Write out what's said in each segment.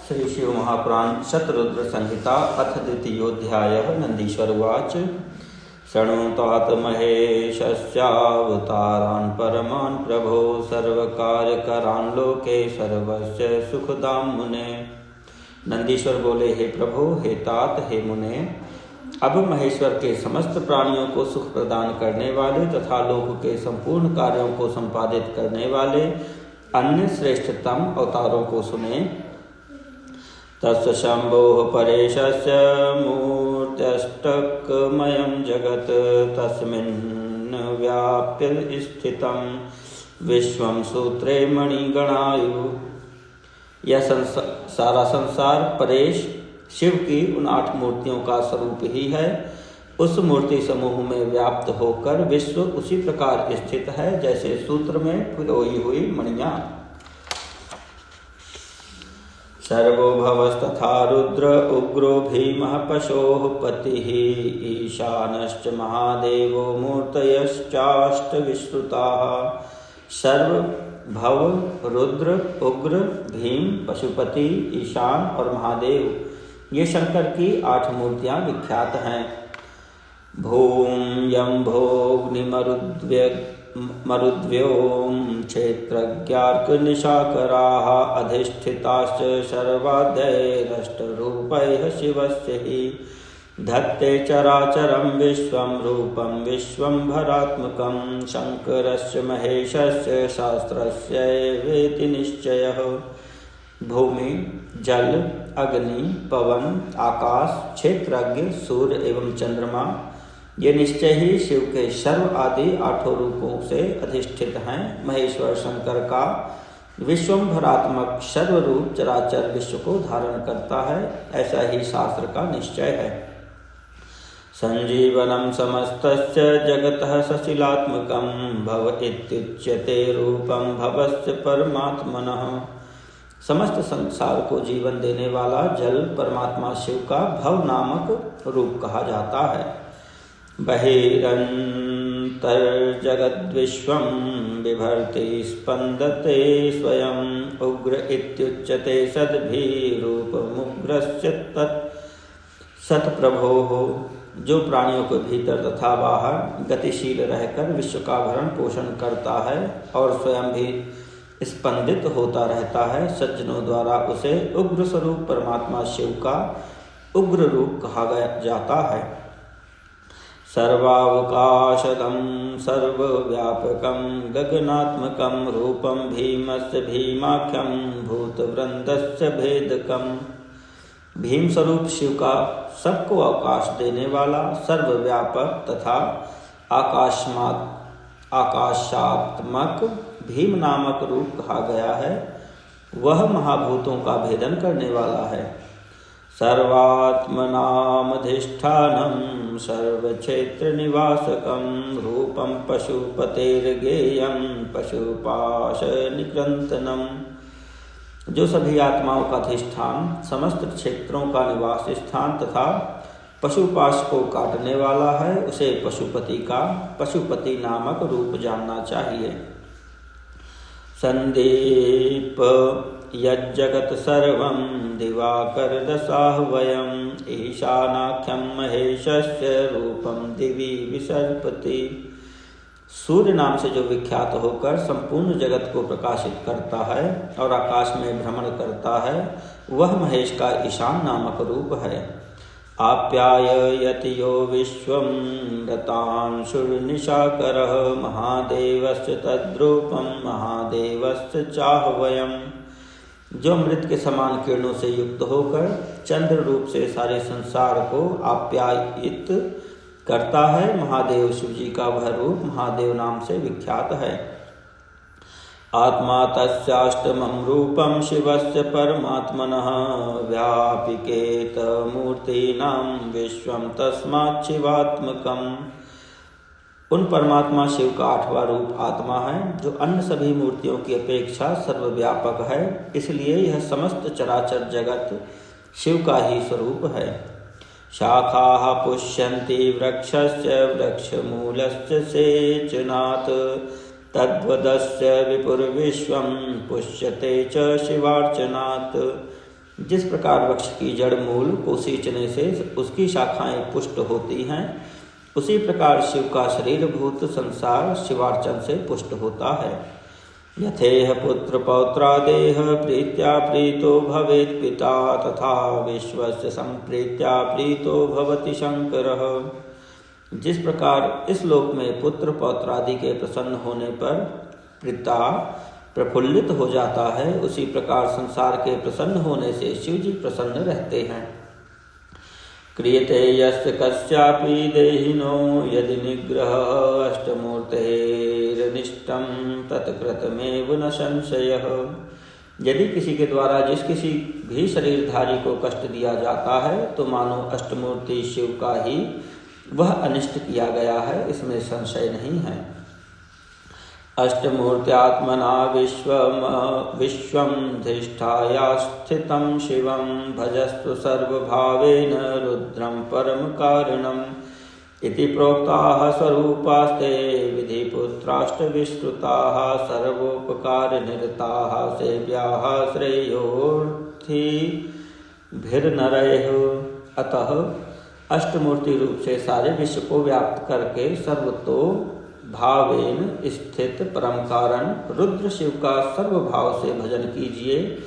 श्री शिव महापुराण शतरुद्र संहिता अथ द्वितीयोऽध्यायः। नंदीश्वर उवाच। शृणुतात महेशस्यावतारान् परमान् प्रभो सर्वकार्यकरान् लोके सर्वस्य सुखदां मुने। नंदीश्वर बोले, हे प्रभु, हे तात, हे मुने, अब महेश्वर के समस्त प्राणियों को सुख प्रदान करने वाले तथा लोक के संपूर्ण कार्यों को संपादित करने वाले अन्य श्रेष्ठतम अवतारों को सुने। तस्य शंभोः परेशस्य मूर्त्यष्टकमयं जगत् तस्मिन् व्याप्य स्थितं विश्वं सूत्रे मणिगणायु। यह सारा संसार परेश शिव की उन 8 मूर्तियों का स्वरूप ही है। उस मूर्ति समूह में व्याप्त होकर विश्व उसी प्रकार स्थित है जैसे सूत्र में पिरोई हुई मणियां। सर्वो भवस्तथा रुद्र उग्रो भीमः पशोः पतिः ईशानश्च महादेवो मूर्तयश्चाष्टविश्रुताः। सर्व भव, रुद्र, उग्र, भीम, पशुपति, ईशान और महादेव, ये शंकर की 8 मूर्तियां विख्यात हैं। भूम यम भोग्निमरुद्व्योम क्षेत्रज्ञार्कनिशाकराः अधिष्ठिताश्च सर्वाद्यैरष्टरूपैः शिवस्य हि धत्ते चराचरं विश्वं रूपं विश्वंभरात्मकं। शंकरस्य महेशस्य शास्त्रस्यैवेति निश्चयः। भूमि, जल, अग्नि, पवन, आकाश, क्षेत्रज्ञ, सूर्य एवं चंद्रमा, ये निश्चय ही शिव के सर्व आदि 8 रूपों से अधिष्ठित हैं। महेश्वर शंकर का विश्वंभरात्मक सर्वरूप चराचर विश्व को धारण करता है, ऐसा ही शास्त्र का निश्चय है। संजीवनं समस्तस्य जगतः सशिलात्मकं भव इत्युच्यते रूपं भवस्य परमात्मनः। समस्त संसार को जीवन देने वाला जल परमात्मा शिव का भव नामक रूप कहा जाता है। बहिरन्तर्जगद्विश्वं बिभर्ति स्पन्दते स्वयं उग्र इत्युच्यते सद्भिरूपमुग्रस्य सत्प्रभोः। जो प्राणियों के भीतर तथा बाहर गतिशील रहकर विश्व का भरण पोषण करता है और स्वयं भी स्पंदित होता रहता है, सज्जनों द्वारा उसे उग्र स्वरूप परमात्मा शिव का उग्र रूप कहा जाता है। सर्वावकाशदं सर्वव्यापकं गगनात्मकं रूपं भीमस्य भीमाख्यं भूतवृंदस्य भेदकं। भीम स्वरूप शिव का सबको अवकाश देने वाला सर्वव्यापक तथा आकाशात्मक भीम नामक रूप कहा गया है। वह महाभूतों का भेदन करने वाला है। सर्वात्मनामधिष्ठानं सर्वक्षेत्र निवासकं रूपं पशुपतेर्गेयं पशुपाशनिकृन्तनं। जो सभी आत्माओं का अधिष्ठान, समस्त क्षेत्रों का निवास स्थान तथा पशुपाश को काटने वाला है, उसे पशुपति का पशुपति नामक रूप जानना चाहिए। संदीप यज्जगत् सर्वं दिवाकर दशाह्वयं ईशानाख्यं महेशस्य रूपं दिवि विसर्पति। सूर्य नाम से जो विख्यात होकर संपूर्ण जगत को प्रकाशित करता है और आकाश में भ्रमण करता है, वह महेश का ईशान नामक रूप है। आप्याययति यो विश्वं रतांशुर्निशाकरः महादेवस्य तद्रूपं महादेवस्य चाह्वयम्। जो अमृत के समान किरणों से युक्त होकर चंद्र रूप से सारे संसार को आप्यायित करता है, महादेव शिव जी का वह रूप महादेव नाम से विख्यात है। आत्मा तस्याष्टमं रूपं शिवस्य परमात्मनः व्यापिकेत मूर्तीनां विश्वं तस्मात् शिवात्मकम्। उन परमात्मा शिव का 8वां रूप आत्मा है, जो अन्य सभी मूर्तियों की अपेक्षा सर्वव्यापक है, इसलिए यह समस्त चराचर जगत शिव का ही स्वरूप है। शाखाः पुष्यन्ति वृक्षस्य वृक्षमूलस्य सेचनात् तद्वदस्य विपुर्विश्वं पुष्यते च शिवार्चनात्। जिस प्रकार वृक्ष की जड़ मूल को सींचने से उसकी शाखाएं पुष्ट होती हैं, उसी प्रकार शिव का शरीरभूत संसार शिवार्चन से पुष्ट होता है। यथेह पुत्र पौत्रादेह प्रीत्या प्रीतो भवेत् पिता, तथा विश्वस्य संप्रीत्या प्रीतो भवति शंकरः। जिस प्रकार इस लोक में पुत्र पौत्रादि के प्रसन्न होने पर पिता प्रफुल्लित हो जाता है, उसी प्रकार संसार के प्रसन्न होने से शिव जी प्रसन्न रहते हैं। क्रियते यस्य कस्यापि देहिनो यदि निग्रह अष्टमूर्तेरनिष्टं तत्कृतमेव न संशयः। यदि किसी के द्वारा जिस किसी भी शरीरधारी को कष्ट दिया जाता है, तो मानो अष्टमूर्ति शिव का ही वह अनिष्ट किया गया है, इसमें संशय नहीं है। अष्टमूर्त्यात्मना विश्वमधिष्ठाया स्थितं शिवं भजस्तु सर्वभावेन रुद्रं परम कारणम् इति प्रोक्ताः स्वरूपास्ते विधिपुत्राष्टविश्रुताः सर्वोपकारनिरताः सेव्याः श्रेयोर्थिभिर्नरैः। अतः अष्टमूर्ति रूप से सारे विश्व को व्याप्त करके सर्वतो भावेन स्थित परम कारण रुद्र शिव का सर्वभाव से भजन कीजिए।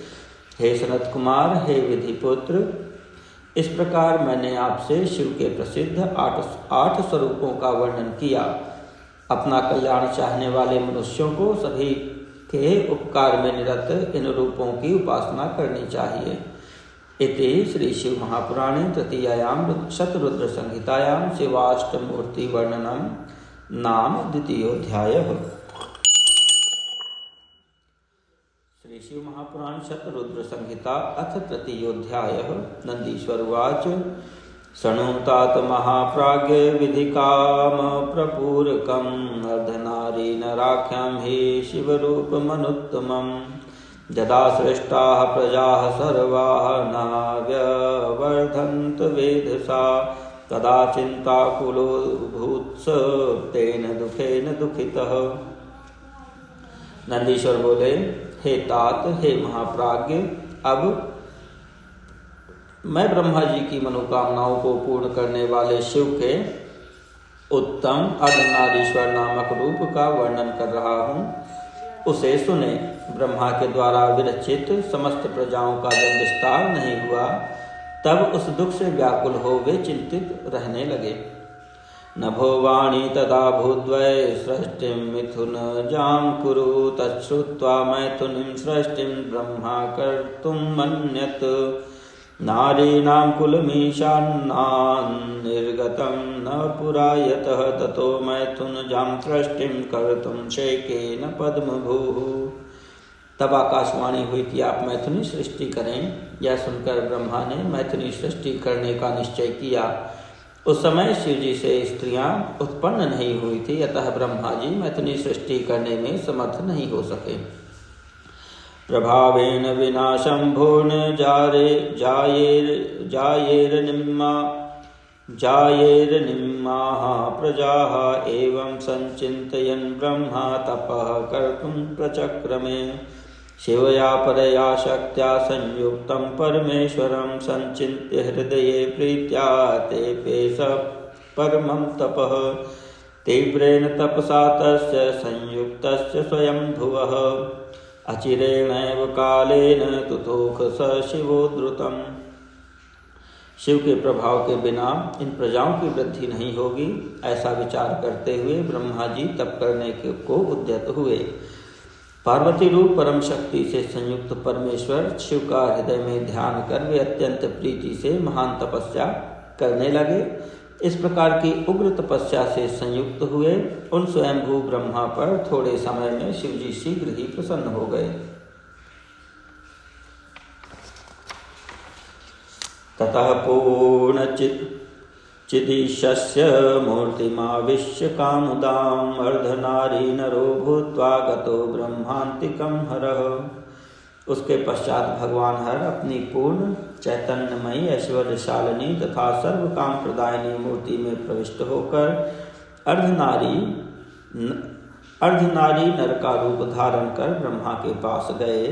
हे सनत कुमार, हे विधिपुत्र, इस प्रकार मैंने आपसे शिव के प्रसिद्ध आठ स्वरूपों का वर्णन किया। अपना कल्याण चाहने वाले मनुष्यों को सभी के उपकार में निरत इन रूपों की उपासना करनी चाहिए। इति श्री शिव महापुराणे तृतीयायां शतरुद्र संहितायां शिवाष्टमूर्ति वर्णनम नाम द्वितीयोऽध्यायः। श्री शिव महापुराण शतरुद्र संहिता अथ तृतीयोऽध्यायः। नंदीश्वर उवाच शृणुतात महाप्राज्ञ विधिकाम प्रपूरकम् अर्धनारी नराख्यां हि शिवरूपमनुत्तमम् यदा सृष्टाः प्रजाः सर्वाः नाव्यवर्धन्त वेधसा तदा चिंताकुलो भूत्स तेन दुखेन दुखितः। नंदीश्वर बोले, हे तात, हे महाप्राज्ञ, अब मैं ब्रह्मा जी की मनोकामनाओं को पूर्ण करने वाले शिव के उत्तम अर्धनारीश्वर नामक रूप का वर्णन कर रहा हूँ, उसे सुने। ब्रह्मा के द्वारा विरचित समस्त प्रजाओं का जब विस्तार नहीं हुआ, तब उस दुख से व्याकुल हो वे चिंतित रहने लगे। नभो वाणी तदा भूद्वै सृष्टिं मिथुन जां कुरु तच्छ्रुत्वा मैथुनीं सृष्टिं ब्रह्मा कर्तुं मन्यत नारीणां कुलमीशान्नान् निर्गतं न पुरायतः ततो मैथुन जां सृष्टिं कर्तुं शैकेन पद्मभूः। तब आकाशवाणी हुई कि आप मैथुनी सृष्टि करें। यह सुनकर ब्रह्मा ने मैथुनी सृष्टि करने का निश्चय किया। उस समय शिव जी से स्त्रियां उत्पन्न नहीं हुई थी, अतः ब्रह्मा जी मैथुनी सृष्टि करने में समर्थ नहीं हो सके। प्रभावेन विना शंभोन जायेर्निम्माः प्रजाः एवं संचिन्तयन् ब्रह्मा तपः कर्तुं प्रचक्रमे। शिवया परया शक्त्या संयुक्तं परमेश्वरं संचिन्त्य हृदये प्रीत्या तेपे स परमं तपः। तीव्रेण तपसा तस्य संयुक्तस्य स्वयंभुवः अचिरेणैव कालेन तुतोख स शिवो द्रुतम्। शिव के प्रभाव के बिना इन प्रजाओं की वृद्धि नहीं होगी, ऐसा विचार करते हुए ब्रह्मा जी तप करने को उद्यत हुए। पार्वती रूप परम शक्ति से संयुक्त परमेश्वर शिव का हृदय में ध्यान कर वे अत्यंत प्रीति से महान तपस्या करने लगे। इस प्रकार की उग्र तपस्या से संयुक्त हुए उन स्वयंभू ब्रह्मा पर थोड़े समय में शिव जी शीघ्र ही प्रसन्न हो गए। ततः पूर्णचिदीशस्य मूर्तिमाविश्य कामुदाम् अर्धनारी नरो भूत्वा गतो ब्रह्मान्तिकं हरः। उसके पश्चात भगवान हर अपनी पूर्ण चैतन्यमयी ऐश्वर्यशालिनी तथा सर्व काम प्रदायिनी मूर्ति में प्रविष्ट होकर अर्धनारी नर का रूप धारण कर ब्रह्मा के पास गए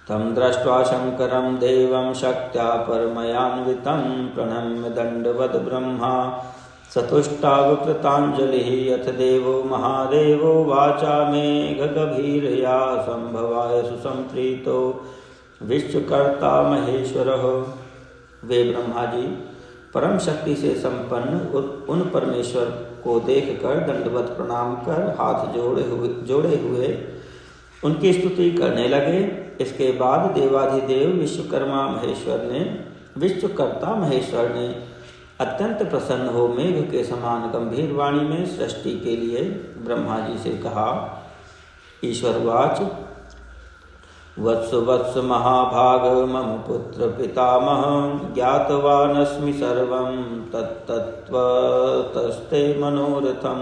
तं दृष्ट्वा शङ्करं देवं शक्त्या परमयान्वितं प्रणम्य दण्डवद् ब्रह्मा सतुष्टावकृताञ्जलिः। अथ देवो महादेवो वाचा मेघगभीरया संभवाय सुसंप्रीतो विश्वकर्ता महेश्वरः। वे ब्रह्मा जी परम शक्ति से संपन्न उन परमेश्वर को देखकर दंडवत प्रणाम कर हाथ जोड़े हुए उनकी स्तुति करने लगे। इसके बाद देवाधिदेव विश्वकर्ता महेश्वर ने अत्यंत प्रसन्न हो मेघ के समान गंभीर वाणी में सृष्टि के लिए ब्रह्मा जी से कहा। ईश्वरवाच वत्स वत्स महाभाग मम पुत्र पितामह ज्ञातवानस्मि सर्वं तत्तत्त्वतस्ते मनोरथं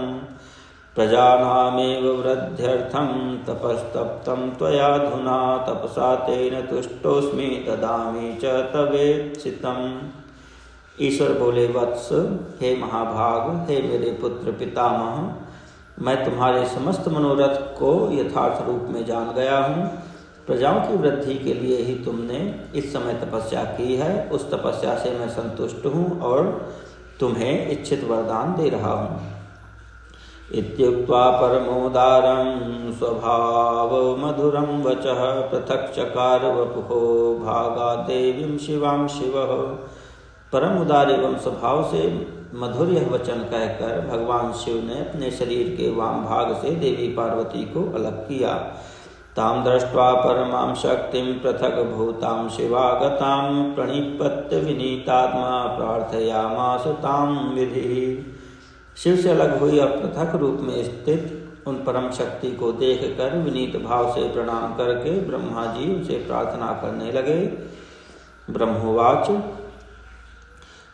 प्रजानामेव वृद्ध्यर्थं तपस्तप्तं त्वयाधुना तपसा तेन तुष्टोऽस्मि ददामि च तवेप्सितम्। ईश्वर बोले, वत्स, हे महाभाग, हे मेरे पुत्र पितामह, मैं तुम्हारे समस्त मनोरथ को यथार्थ रूप में जान गया हूँ। प्रजाओं की वृद्धि के लिए ही तुमने इस समय तपस्या की है। उस तपस्या से मैं संतुष्ट हूँ और तुम्हें इच्छित वरदान दे रहा हूँ। इत्युक्त्वा परमोदारं स्वभाव मधुरं वचः पृथक् चकार वपुः भागा देवीं शिवां शिवः। परम उदार एवं स्वभाव से मधुर यह वचन कहकर भगवान शिव ने अपने शरीर के वाम भाग से देवी पार्वती को अलग किया। तां दृष्ट्वा परमां शक्तिं पृथक् भूतां शिवागतां प्रणिपत्य विनीतात्मा प्रार्थयामास तां विधि। शिव से अलग हुई और पृथक रूप में स्थित उन परम शक्ति को देखकर विनीत भाव से प्रणाम करके ब्रह्मा जी उनसे प्रार्थना करने लगे। ब्रह्मोवाच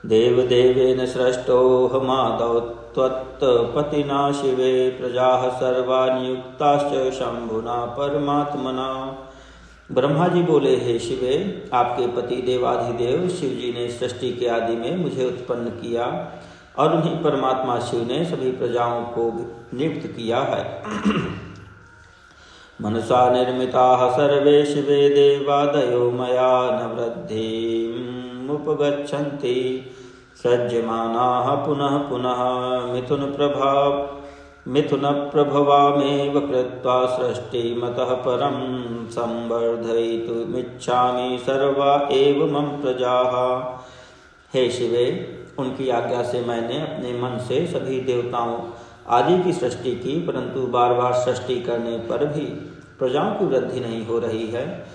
देवदेवेन सृष्टोऽहमादौ त्वत्पतिना शिवे प्रजाः सर्वा नियुक्ताश्च शंभुना परमात्मना। ब्रह्मा जी बोले, हे शिवे, आपके पति देवाधिदेव शिव जी ने सृष्टि के आदि में मुझे उत्पन्न किया और उन्हीं परमात्मा शिव ने सभी प्रजाओं को नियुक्त किया है। मनसा निर्मिताः सर्वे शिवे देवादयो मया न वृद्धिमुपगच्छन्ति सज्जमानाः पुनः पुनः मिथुनप्रभवामेव कृत्वा सृष्टिमतः परं संवर्धयितुमिच्छामि सर्वा एव मम प्रजाः। हे शिवे, उनकी आज्ञा से मैंने अपने मन से सभी देवताओं आदि की सृष्टि की, परंतु बार बार सृष्टि करने पर भी प्रजाओं की वृद्धि नहीं हो रही है।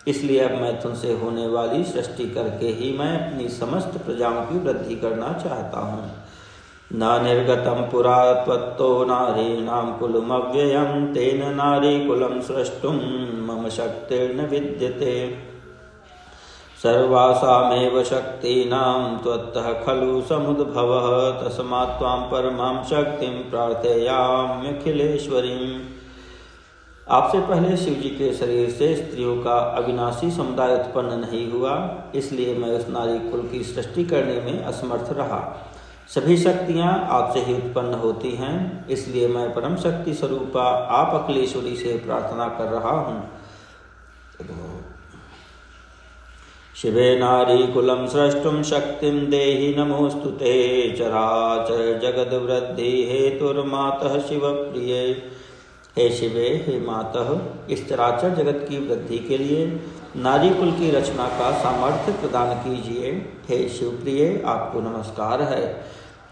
इसलिए अब मैं तुमसे होने वाली सृष्टि करके ही मैं अपनी समस्त प्रजाओं की वृद्धि करना चाहता हूँ। न निर्गतं पुरा त्वत्तो नारीणां कुलमव्ययं तेन नारीकुलं सृष्टुं मम शक्तिर्न विद्यते। सर्वासामेव शक्तीनां त्वत्तः खलु समुद्भवः तस्मात् त्वां परमां शक्तिं प्रार्थयाम्यखिलेश्वरीम्। आपसे पहले शिव जी के शरीर से स्त्रियों का अविनाशी समुदाय उत्पन्न नहीं हुआ, इसलिए मैं उस नारी कुल की सृष्टि करने में असमर्थ रहा। सभी शक्तियाँ आपसे ही उत्पन्न होती हैं, इसलिए मैं परम शक्ति स्वरूपा आप अखिलेश्वरी से प्रार्थना कर रहा हूँ। शिवे नारी कुलम सृष्टुम शक्तिं देहि नमोस्तु ते चराचर जगद वृद्धि हेतुर्मातः शिव प्रिये। हे शिवे, हे मातः, इस चराचर जगत की वृद्धि के लिए नारी कुल की रचना का सामर्थ्य प्रदान कीजिए। हे शिवप्रिय, आपको नमस्कार है।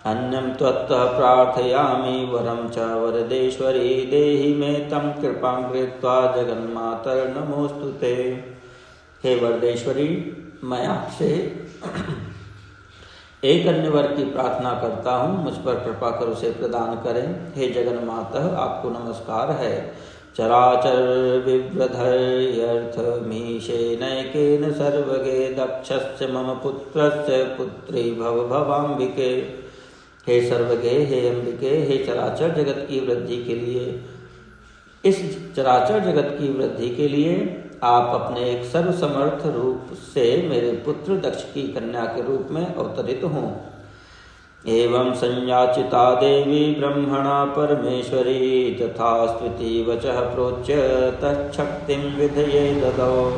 अन्यं त्वत्तः प्रार्थयामि वरं च वरदेश्वरी देहि मे तं कृपां कृत्वा जगन्मातर्नमोऽस्तु ते। हे वरदेश्वरी, मैं आपसे एक अन्य वर की प्रार्थना करता हूँ, मुझ पर कृपा कर उसे प्रदान करें। हे जगन्मातः, आपको नमस्कार है। चराचर विव्रधर्यर्थमीशेनैकेन सर्वगे दक्षस्य मम पुत्रस्य पुत्री भव भवाम्बिके। हे सर्वगे, हे अंबिके, हे चराचर जगत की वृद्धि के लिए, इस चराचर जगत की वृद्धि के लिए आप अपने एक सर्वसमर्थ रूप से मेरे पुत्र दक्ष की कन्या के रूप में अवतरित हों। एवं संयाचिता देवी ब्रह्मणा परमेश्वरी तथा स्तुति वचः प्रोच्य तच्छक्तिं विधये ददौ।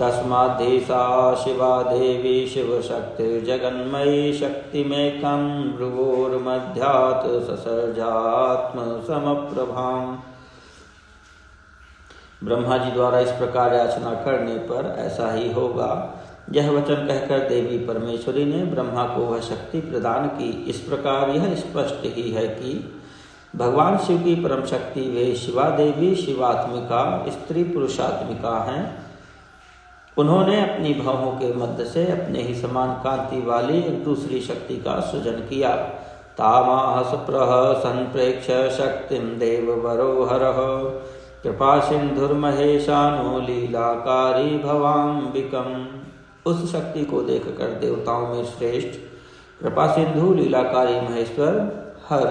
तस्माद्धीसा शिवा देवी शिवशक्तिर्जगन्मयी शक्तिमेकं भ्रुवोर्मध्यात् ससर्जात्मसमप्रभाम्। ब्रह्मा जी द्वारा इस प्रकार याचना करने पर ऐसा ही होगा, यह वचन कहकर देवी परमेश्वरी ने ब्रह्मा को वह शक्ति प्रदान की। इस प्रकार यह स्पष्ट ही है कि भगवान शिव की परम शक्ति वे शिवा देवी शिवात्मिका स्त्री पुरुषात्मिका हैं। उन्होंने अपनी भवों के मध्य से अपने ही समान कांति वाली एक दूसरी शक्ति का सृजन किया। तामास प्रह संप्रेक्ष शक्तिम देववरोहरः कृपा सिंधुर्महेशानो लीलाकारी भवाम्बिकम्। उस शक्ति को देखकर देवताओं में श्रेष्ठ कृपा सिंधु लीलाकारी महेश्वर हर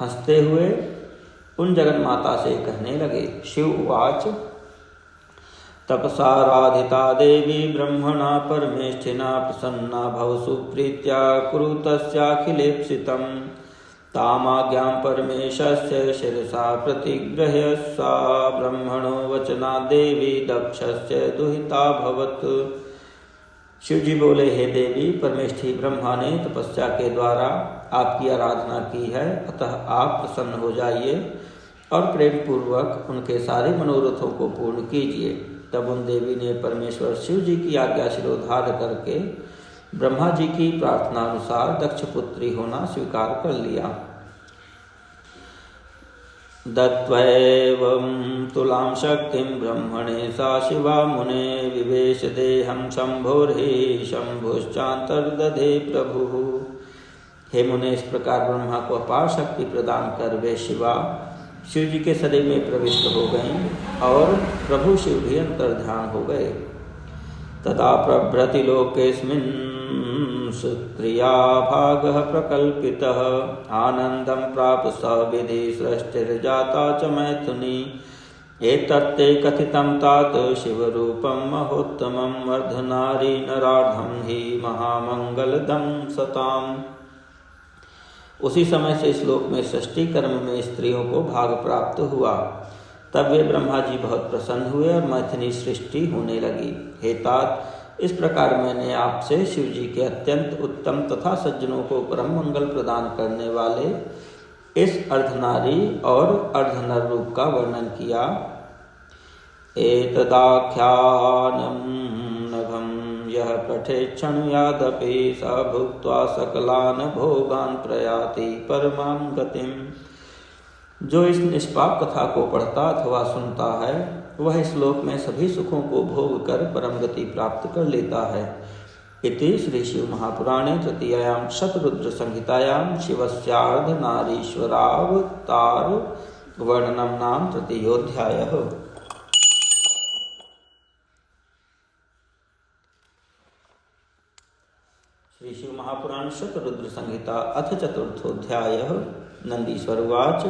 हंसते हुए उन जगन माता से कहने लगे। शिव उवाच तपसाराधिता देवी ब्रह्मणा परमेष्ठिना प्रसन्ना भवसु प्रीत्या कुरु तस्याखिलेप्सितं तामाज्ञां परमेशस्य शिरसा प्रतिगृह्य सा ब्रह्मणो वचना देवी दक्षस्य दुहिताभवत्। शिव जी बोले, हे देवी, परमेष्ठी ब्रह्मा ने तपस्या के द्वारा आपकी आराधना की है, अतः आप प्रसन्न हो जाइए और प्रेम पूर्वक उनके सारे मनोरथों को पूर्ण कीजिए। तब उन देवी ने परमेश्वर शिव जी की आज्ञा शिरोधार्य करके ब्रह्मा जी की प्रार्थना अनुसार दक्ष पुत्री होना स्वीकार कर लिया। दत्वैवं तुलां शक्तिं ब्रह्मणे सा शिवा मुने विवेश देहं शंभोर्हि शंभुश्चान्तर्दधे प्रभुः। हे मुने, इस प्रकार ब्रह्मा को अपार शक्ति प्रदान कर वे शिवा शिव जी के शरीर में प्रविष्ट हो गईं और प्रभु शिव भी अंतर्ध्यान हो गए। तदा प्रभृति लोकेस्मिन् सुक्रिया भागः प्रकल्पितः आनंदं प्राप सविधि सृष्टिर्जाता च मैथुनी। एतत्ते कथितं तात शिवरूपं महोत्तमं वर्धनारी नरार्धं हि महामंगलदं सताम्। उसी समय से श्लोक में सृष्टि कर्म में स्त्रियों को भाग प्राप्त हुआ। तब वे ब्रह्मा जी बहुत प्रसन्न हुए और मैथिली सृष्टि होने लगी। हे तात, इस प्रकार मैंने आपसे शिव जी के अत्यंत उत्तम तथा सज्जनों को परम मंगल प्रदान करने वाले इस अर्धनारी और अर्धनर रूप का वर्णन किया। एतदाख्यानं नभं यः पठेच्छृणुयादपि स भुक्त्वा सकलान् भोगान् प्रयाति परमां गतिम्। जो इस निष्पाप कथा को पढ़ता अथवा सुनता है वह इस श्लोक में सभी सुखों को भोग कर परम गति प्राप्त कर लेता है। इति श्री शिव महापुराणे तृतीयायां शतरुद्र संहितायां शिवस्यार्धनारीश्वरावतार वर्णनम नाम तृतीयोऽध्यायः। श्री शिव महापुराण शतरुद्र संहिता अथ चतुर्थोऽध्यायः। नंदीश्वर उवाच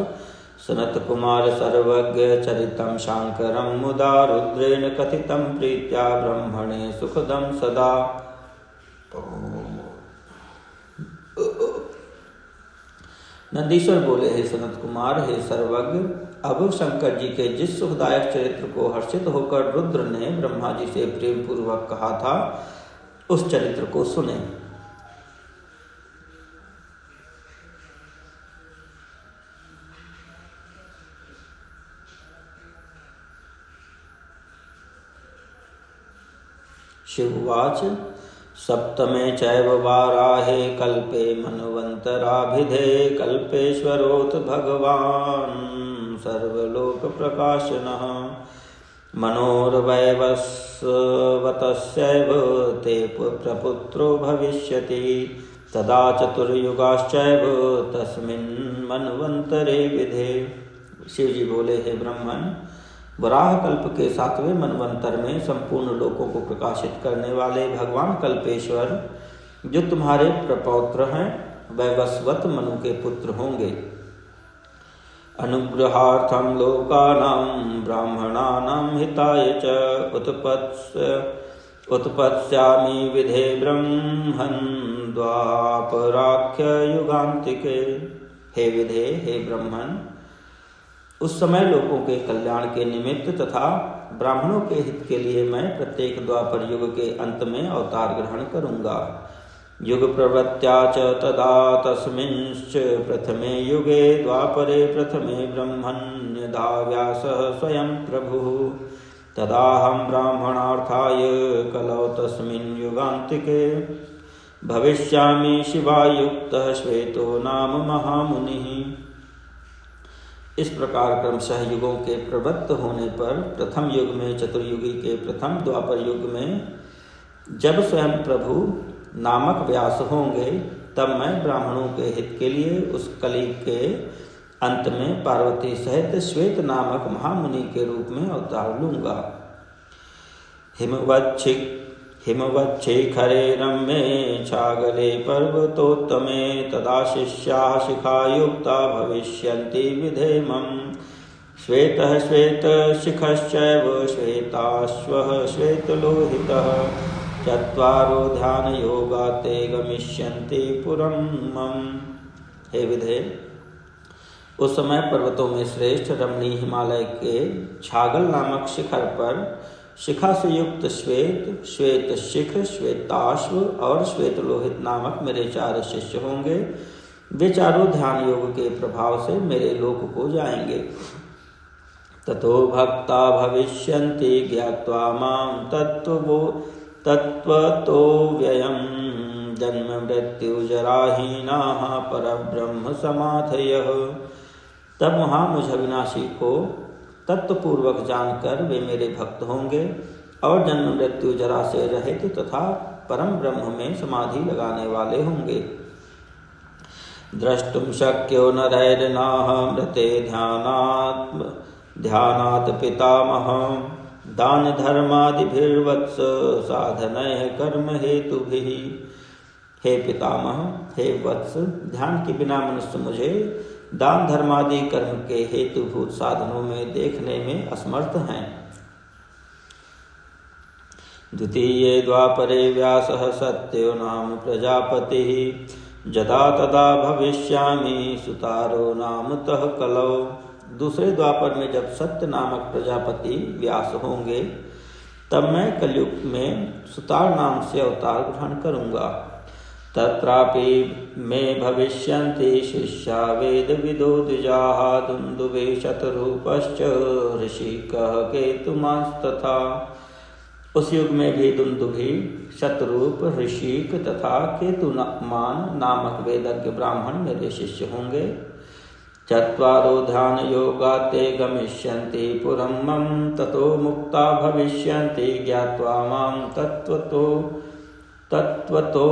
सनत कुमार सर्वज्ञ चरितं शांकरं मुदा रुद्रेण कथितं प्रीत्या ब्रह्मणे सुखदं सदा। नंदीश्वर बोले, हे सनत कुमार, हे सर्वज्ञ, अब शंकर जी के जिस सुखदायक चरित्र को हर्षित होकर रुद्र ने ब्रह्मा जी से प्रेम पूर्वक कहा था उस चरित्र को सुने। शिववाच सप्तमे चैव वाराहे कल्पे मन्वन्तराभिधे कल्पेश्वरोऽथ भगवान् सर्वलोकप्रकाशनः मनोर्वैवस्वतस्यैव ते प्रपुत्रो भविष्यति तदा चतुर्युगाश्चैव तस्मिन् मन्वन्तरे विधे। शिव जी बोले, हे ब्रह्मन, वराह कल्प के 7वें मनवंतर में संपूर्ण लोकों को प्रकाशित करने वाले भगवान कल्पेश्वर जो तुम्हारे प्रपौत्र हैं वैवस्वत मनु के पुत्र होंगे। अनुग्रहार्थम लोकानां ब्राह्मणानां हिताय च उत्पत्स्यामि विधे ब्रह्मन् द्वापराख्य युगांतिके। हे विधे, हे ब्रह्मन, उस समय लोगों के कल्याण के निमित्त तथा ब्राह्मणों के हित के लिए मैं प्रत्येक द्वापर युग के अंत में अवतार ग्रहण करूँगा। युग प्रवृत्त्या च तदा तस्मिंश्च प्रथमे युगे द्वापरे प्रथमे ब्रह्मण्यदा व्यासः स्वयं प्रभुः। तदाहं ब्राह्मणार्थाय कलौ तस्मिन् युगान्तिके भविष्यामि शिवायुक्तः श्वेतो नाम महामुनिः। इस प्रकार क्रमशः युगों के प्रवृत्त होने पर प्रथम युग में चतुर्युगी के प्रथम द्वापर युग में जब स्वयं प्रभु नामक व्यास होंगे, तब मैं ब्राह्मणों के हित के लिए उस कलयुग के अंत में पार्वती सहित श्वेत नामक महामुनि के रूप में अवतार लूंगा। हिमवच्छिखरे रम्ये छागले पर्वतोत्तमे तदा शिष्याः शिखायुक्ता भविष्यन्ति विधेमम्। श्वेतः श्वेतशिखश्चैव श्वेताश्वः श्वेतलोहितः चत्वारो ध्यानयोगा ते गमिष्यन्ति पुरं मम। हे विधे, उस समय पर्वतों में श्रेष्ठ रमणीय हिमालय के छागल नामक शिखर पर शिखा से युक्त श्वेत, श्वेत शिख, श्वेताश्व और श्वेतलोहित नामक मेरे 4 शिष्य होंगे। वे चारों ध्यान योग के प्रभाव से मेरे लोक को जाएंगे। ततो भक्ता भविष्यन्ति ज्ञात्वा मां तत्त्वतो व्ययं जन्म मृत्यु जराहीनाः परब्रह्म समाधयः। तब वहाँ मुझ अविनाशी को तत्वपूर्वक जानकर वे मेरे भक्त होंगे और जन्म मृत्यु जरा से रहित तथा परम ब्रह्म में समाधि लगाने वाले होंगे। द्रष्टुम शक्यो नरैर्नाह मृते ध्यानात् पितामह दान धर्मादिभिर्वत्स साधनैः कर्म हेतुभिः। हे पितामह, हे वत्स, ध्यान के बिना मनुष्य मुझे दान धर्मादि कर्म के हेतुभूत साधनों में देखने में असमर्थ हैं। द्वितीये द्वापरे व्यासः सत्यो नाम प्रजापतिः जदा तदा भविष्यामि सुतारो नाम तः कलौ। दूसरे द्वापर में जब सत्य नामक प्रजापति व्यास होंगे, तब मैं कलयुग में सुतार नाम से अवतार ग्रहण करूँगा। तत्रापि मे भविष्यन्ति शिष्या वेदविदो द्विजाः दुन्दुभे शतरूपश्च ऋषिकः केतुमांस्तथा। उस युग में भी दुन्दुभि, शतरूप, ऋषिक तथा केतुमान नामक वेदज्ञ ब्राह्मण मेरे शिष्य होंगे। चत्वारो ध्यान योगा ते गमिष्यन्ति पुरं मम ततो मुक्ता भविष्यन्ति ज्ञात्वा मां तत्त्वतो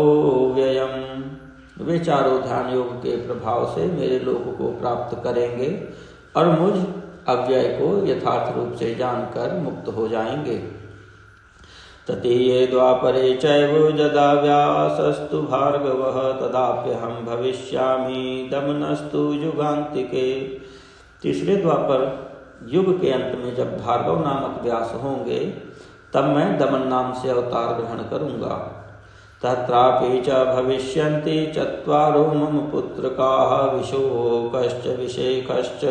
व्ययम्। वे चारों ध्यान योग के प्रभाव से मेरे लोक को प्राप्त करेंगे और मुझ अव्यय को यथार्थ रूप से जानकर मुक्त हो जाएंगे। ततीये द्वापरे चैव जदा व्यासस्तु भार्गवः तदाप्यहं भविष्यामि दमनस्तु युगान्तिके। तीसरे द्वापर युग के अंत में जब भार्गव नामक व्यास होंगे, तब मैं दमन नाम से अवतार ग्रहण करूँगा। तत्रापि च भविष्यन्ति चत्वारो मम पुत्रकाः विशोकश्च विशेखश्च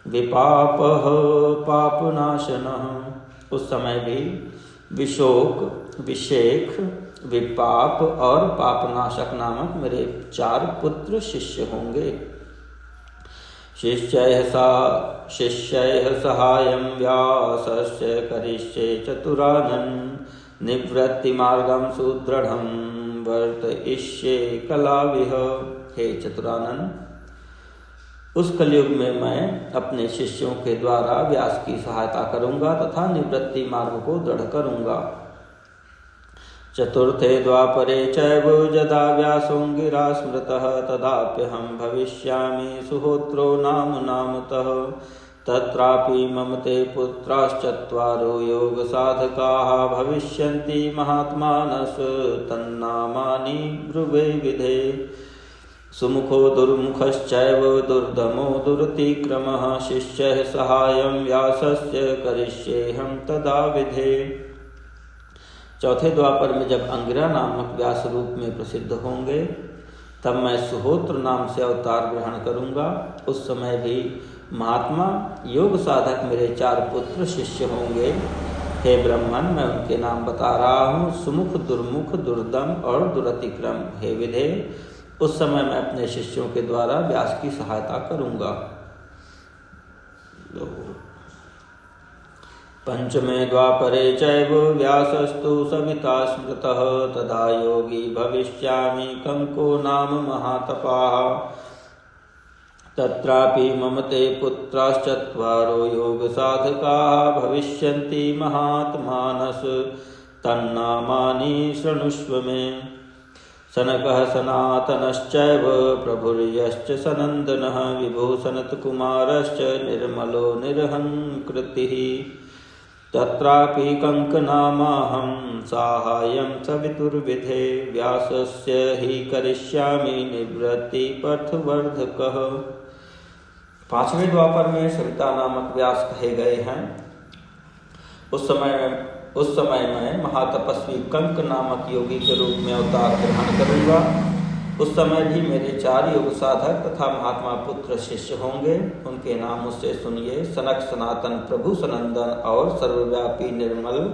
विपापः पापनाशनः। उस समय भी विशोक, विशेख, विपाप और पापनाशक नामक मेरे 4 पुत्र शिष्य होंगे। शिष्यैः सहायं व्यासस्य करिष्ये चतुरानन् निवृत्तिमार्गं सुदृढ़ं वर्तयिष्ये कलाविह। हे चतुरानन, उस कलयुग में मैं अपने शिष्यों के द्वारा व्यास की सहायता करूंगा तथा निवृत्ति मार्ग को दृढ़ करूंगा। चतुर्थे द्वापरे चैव जदा व्यासो गिरा स्मृतः तदाप्यहं भविष्यामि सुहोत्रो नामतः। तत्रापि मम ते पुत्राश्चत्वारो योग साधकाः भविष्यन्ति महात्मानस् तन्नामानि ब्रुवे विधे। सुमुखो दुर्मुखश्चैव दुर्दमो दुरतिक्रमः शिष्यः सहायं व्यासस्य करिष्येऽहं तदा विधे। चौथे द्वापर में जब अंगिरा नामक व्यास रूप में प्रसिद्ध होंगे, तब मैं सुहोत्र नाम से अवतार ग्रहण करूंगा। उस समय भी महात्मा योग साधक मेरे 4 पुत्र शिष्य होंगे। हे ब्राह्मण, मैं उनके नाम बता रहा हूँ, सुमुख, दुर्मुख, दुर्दम और दुरतिक्रम। हे विधे, उस समय मैं अपने शिष्यों के द्वारा व्यास की सहायता करूँगा। पंचमे द्वापरे चैव व्यासस्तु सविता स्मृतः, तदा योगी भविष्यामि कंको नाम महातपाः। तत्रापि मम ते पुत्राश्चत्वारो योगसाधकाः भविष्यन्ति महात्मानस्, तन्नामानि शृणुष्व मे। सनकः सनातनश्चैव प्रभुर्यश्च सनन्दनः, विभूषणकुमारश्च निर्मलो निरहङ्कृतिः। तत्रापि कंकनामाहं साहाय्यं सवितुर्विधे, व्यासस्य हि करिष्यामि निवृत्तिपथवर्धकः। 5वें द्वापर में सविता नामक व्यास कहे गए हैं। उस समय मैं महातपस्वी कंक नामक योगी के रूप में अवतार ग्रहण करूंगा। उस समय भी मेरे 4 योग साधक तथा महात्मा पुत्र शिष्य होंगे। उनके नाम मुझसे सुनिए। सनक, सनातन, प्रभु सनंदन और सर्वव्यापी निर्मल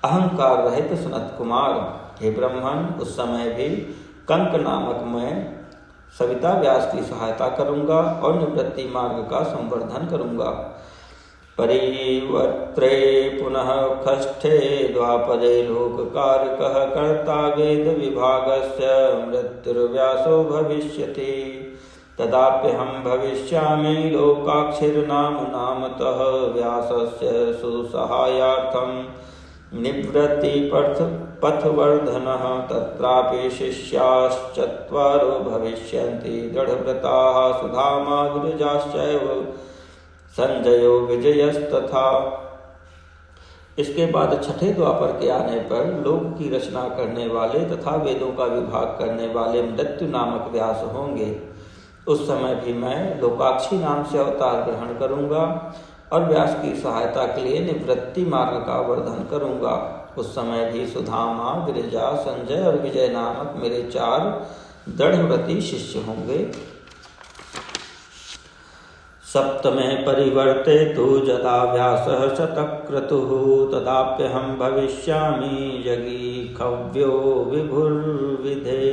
अहंकार रहित सनत कुमार। हे ब्राह्मण, उस समय भी कंक नामक मैं सविता व्यास की सहायता करूंगा और निवृत्ति मार्ग का संवर्धन करूंगा। परिवर्त्रे पुनः खष्ठे द्वापरे लोककारकः, कर्ता वेद विभागस्य मृत्युर्व्यासो भविष्यति। तदाप्यहं भविष्यामि लोकाक्षिर्नाम नामतः, व्यासस्य सुसहायार्थं निवृत्तिपथवर्धनः। तत्रापि शिष्याश्चत्वारो भविष्यन्ति दृढव्रताः, सुधामा विरजाश्चैव संजयो विजयस्तथा। इसके बाद 6ठे द्वापर के आने पर लोक की रचना करने वाले तथा वेदों का विभाग करने वाले मृत्यु नामक व्यास होंगे। उस समय भी मैं लोकाक्षी नाम से अवतार ग्रहण करूंगा और व्यास की सहायता के लिए निवृत्ति मार्ग का वर्धन करूंगा। उस समय भी सुधामा, विरजा, संजय और विजय नामक मेरे 4 दृढ़व्रती शिष्य होंगे। सप्तमे परिवर्ते तु यदा व्यासः शतक्रतुः, तदाप्यहं भविष्यामि यज्ञिकव्यो विभुर्विधे।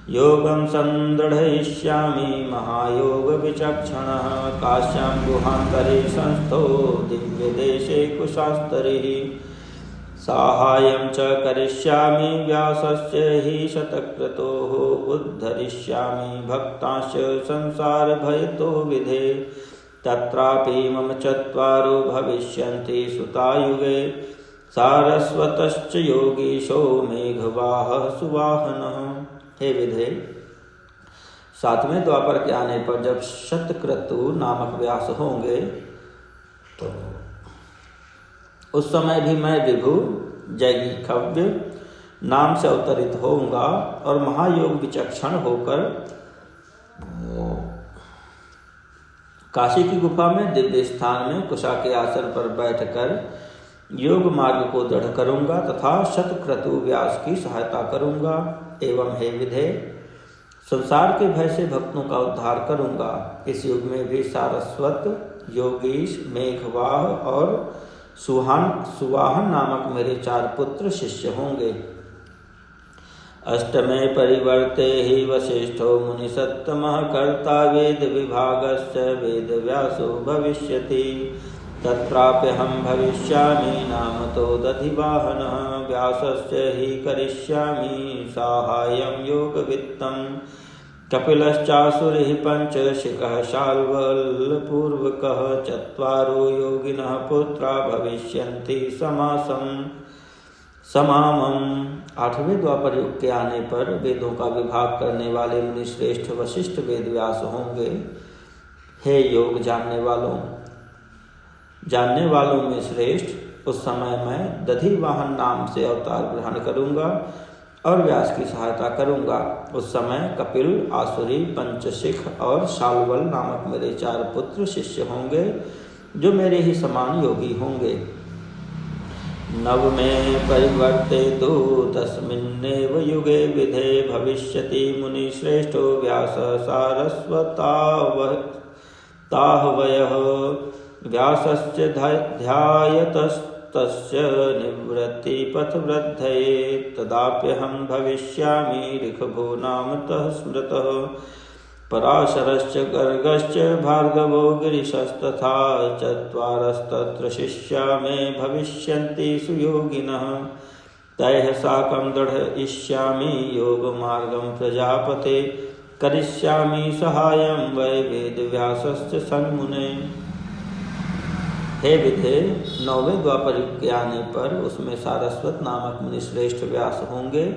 योगं संदृढयिष्यामि महायोग विचक्षणः, काश्यां गुहान्तरे संस्थो दिव्यदेशे कुशास्तरिः। साहाय्यं च करिष्यामि व्यासस्य हि शतक्रतोः, उद्धरिष्यामि भक्तांश्च संसारभयतो विधे। तत्रापि मम 4 भविष्यन्ति सुतायुगे, सारस्वतश्च योगीशो मेघवाहः सुवाहनः। हे विधे, 7वें द्वापर के आने पर जब शतक्रतु नामक व्यास होंगे तो उस समय भी मैं विभु जैगिखव्य नाम से अवतरित होऊंगा और महायोग विचक्षण होकर काशी की गुफा में दिव्य स्थान में कुशा के आसन पर बैठकर योग मार्ग को दृढ़ करूंगा तथा शतक्रतु व्यास की सहायता करूंगा। एवं हे विधे, संसार के भय से भक्तों का उद्धार करूंगा। इस युग में भी सारस्वत, योगीश, मेघवाह और सुवाहन नामक मेरे 4 पुत्र शिष्य होंगे। अष्टमे परिवर्ते हि वसिष्ठो मुनिसत्तमः, कर्ता वेद विभागस्य वेदव्यासो भविष्यति। तत्राप्यहं भविष्यामि नामतो दधिवाहनः, व्यासस्य हि करिष्यामि साहाय्यं योगवित्तं। कपिलश्चासुरिः पंचशिखः शाल्वलपूर्वकः, 4 योगिनः पुत्रा भविष्यन्ति समामम्। 8वें द्वापर युग के आने पर वेदों का विभाग करने वाले मुनि श्रेष्ठ वशिष्ठ वेदव्यास होंगे। हे योग जानने वालों में श्रेष्ठ, उस समय मैं दधिवाहन नाम से अवतार ग्रहण करूंगा और व्यास की सहायता करूंगा। उस समय कपिल, आसुरी, पंचशिख और शाल्वल नामक मेरे 4 पुत्र शिष्य होंगे जो मेरे ही समान योगी होंगे। नवमे परिवर्ते तु तस्मिन्नेव युगे विधे भविष्यति मुनि श्रेष्ठो व्यास ताहवयः व्यासस्य ध्यायतस्तस्य निवृत्तिपथवृद्धये तदाप्यहं भविष्यामि ऋषभो नामतः स्मृतः पराशरश्च गर्गश्च भार्गवो गिरिशस्तथा चत्वारस्तत्र शिष्या मे भविष्यन्ति सुयोगिनः तैः साकं दृढयिष्यामि योगमार्गं प्रजापते करिष्यामि सहायं वै वेदव्यासस्य सन्मुने। हे विधे, 9वें द्वापर युग के आने पर उसमें सारस्वत नामक मुनि श्रेष्ठ व्यास होंगे।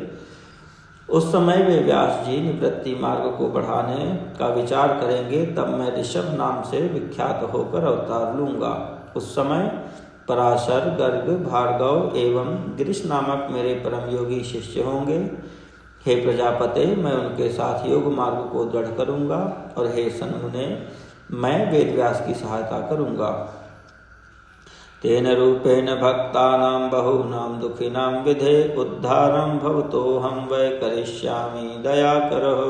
उस समय वे व्यास जी निवृत्ति मार्ग को बढ़ाने का विचार करेंगे। तब मैं ऋषभ नाम से विख्यात होकर अवतार लूंगा। उस समय पराशर, गर्ग, भार्गव एवं गिरीश नामक मेरे परम योगी शिष्य होंगे। हे प्रजापते, मैं उनके साथ योग मार्ग को दृढ़ करूंगा और हे सन्मुने, मैं वेदव्यास की सहायता करूंगा। तेन रूपेण भक्तानां बहूनां दुखिनां विधे उद्धारं भवतोऽहं वै करिष्यामि दयाकरः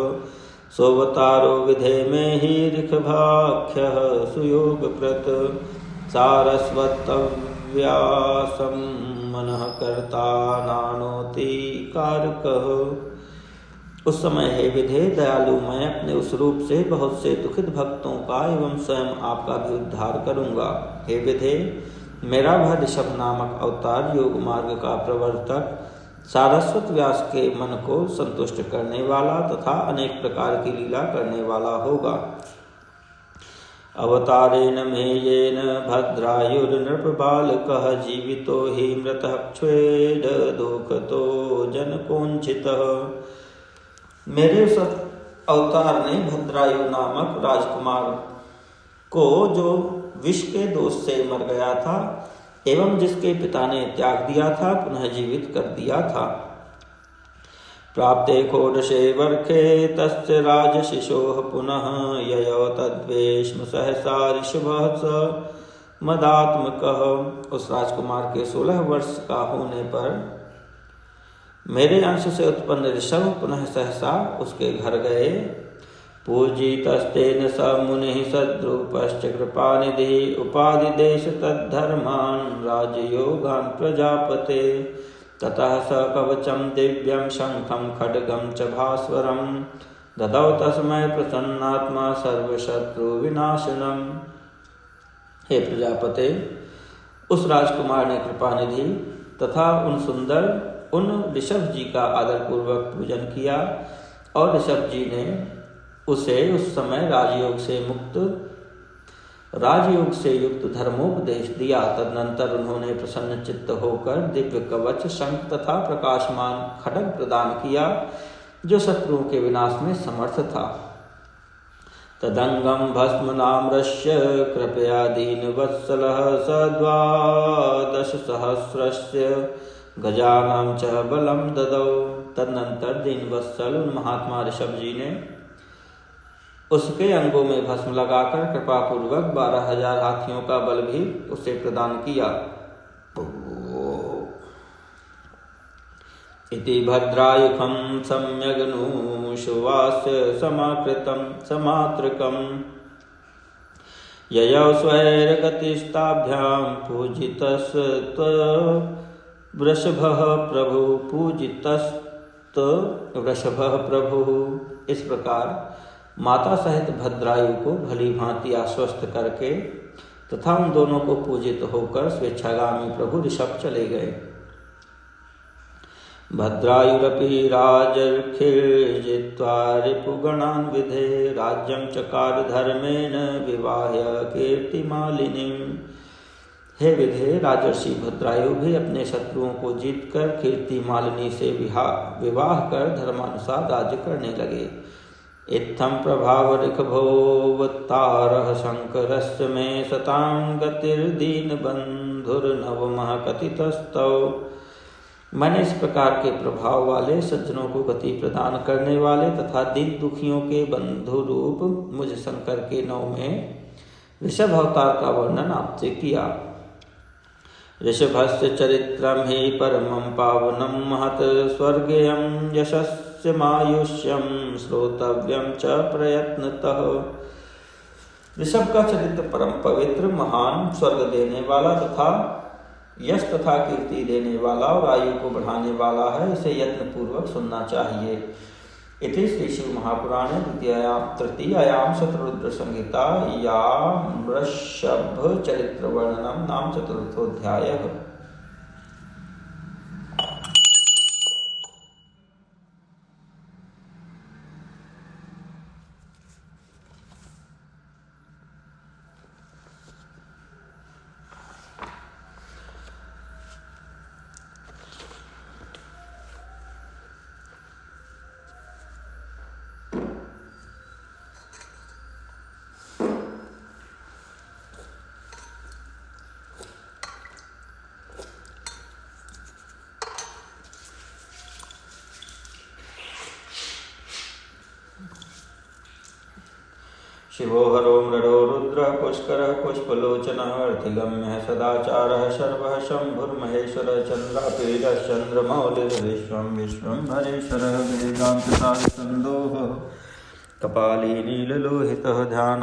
सोऽवतारो विधे मे हि ऋषभाख्यः सुयोगकृत सारस्वतव्यासं मनः कर्ता नानोति कारकः। उस समय हे विधे, दयालु मैं अपने उस रूप से बहुत से दुखित भक्तों का एवं स्वयं आपका भी उद्धार करूंगा। हे विधे, मेरा वह ऋषभ नामक अवतार योग मार्ग का प्रवर्तक सारस्वत व्यास के मन को संतुष्ट करने वाला तथा अनेक प्रकार की लीला करने वाला होगा। अवतारेण मे येन भद्रायुर्नृपबालकः जीवितो हि मृतः क्ष्वेड दुःखतो जनकोञ्चितः। मेरे उस अवतार ने भद्रायु नामक राजकुमार को, जो विष के दोष से मर गया था एवं जिसके पिता ने त्याग दिया था, पुनः जीवित कर दिया था। प्राप्ते षोडशे वर्षे तस्य राजशिशोः पुनः ययौ तद्वेश्म सहसा ऋषभः स मदात्मकः। उस राजकुमार के 16 वर्ष का होने पर मेरे अंश से उत्पन्न ऋषभ पुनः सहसा उसके घर गए। पूजितस्तेन स मुनिः सद्रूपश्च कृपानिधिः उपादिदेश तद्धर्मान् राजयोगान् प्रजापते। ततः स कवचं दिव्यं शङ्खं खड्गं च भास्वरं ददौ तस्मै प्रसन्नात्मा सर्वशत्रुविनाशनम्। हे प्रजापते, उस राजकुमार ने कृपानिधि तथा उन ऋषभ जी का आदर पूर्वक पूजन किया और ऋषभ जी ने उसे उस समय राजयोग से युक्त धर्मोपदेश दिया। तदनंतर उन्होंने प्रसन्न चित्त होकर दिव्य कवच, शंख तथा प्रकाशमान खड्ग प्रदान किया, जो शत्रुओं के विनाश में समर्थ था। तदंगम भस्म नाम्रस्य कृपया दीनवत्सलः स 12 सहस्रस्य गजानां च बलं ददौ। तदनंतर दीनवत्सल उन महात्मा ऋषभ जी ने उसके अंगों में भस्म लगाकर कृपा पूर्वक 12,000 हाथियों का बल भी उसे प्रदान किया। इति भद्रायुखं सम्यगनुशुवास्य समाकृतं समात्रकं ययौ स्वैरगतिस्ताभ्यां पूजितस्त्ववृषभः प्रभु। इस प्रकार माता सहित भद्रायु को भली भांति आश्वस्त करके तथा उन दोनों को पूजित होकर स्वेच्छागामी प्रभु ऋषभ चले गए। भद्रायुरपि राजर्षिर्जित्वा रिपुगणान् विधे राज्यं चकार धर्मेण विवाह्य कीर्तिमालिनीम्। हे विधे, राजर्षि भद्रायु भी अपने शत्रुओं को जीतकर कीर्तिमालिनी से विवाह कर धर्मानुसार राज्य करने लगे। इत्थं प्रभावऋषभोऽवतारः शङ्करस्य मे सतां गतिर्दीनबन्धुर्नवमः कथितस्तौ। मैंने इस प्रकार के प्रभाव वाले, सज्जनों को गति प्रदान करने वाले तथा दीन दुखियों के बंधु रूप मुझ शंकर के 9वें ऋषभ अवतार का वर्णन आपसे किया। ऋषभस्य चरित्रं हि परमं पावनं महत् स्वर्गेयं यशस्यमायुष्यं श्रोतव्यं च प्रयत्नतः। ऋषभ का चरित्र परम पवित्र, महान, स्वर्ग देने वाला तथा यश तथा कीर्ति देने वाला और आयु को बढ़ाने वाला है। इसे यत्न पूर्वक सुनना चाहिए। इति श्री शिव महापुराणे तृतीयायां शतरुद्र संहिता या वृषभ चरित्र वर्णनम नाम चतुर्थोऽध्यायः। शिवो हरो मृडो रुद्रः पुष्करः पुष्पलोचनः अर्थिगम्यः सदाचारः शर्वः शम्भुर्महेश्वरः चन्द्रापीडश्चन्द्रमौलिर्विश्वं विश्वम्भरेश्वरः वेदान्तसारसन्दोहः कपाली नीललोहितः ध्यान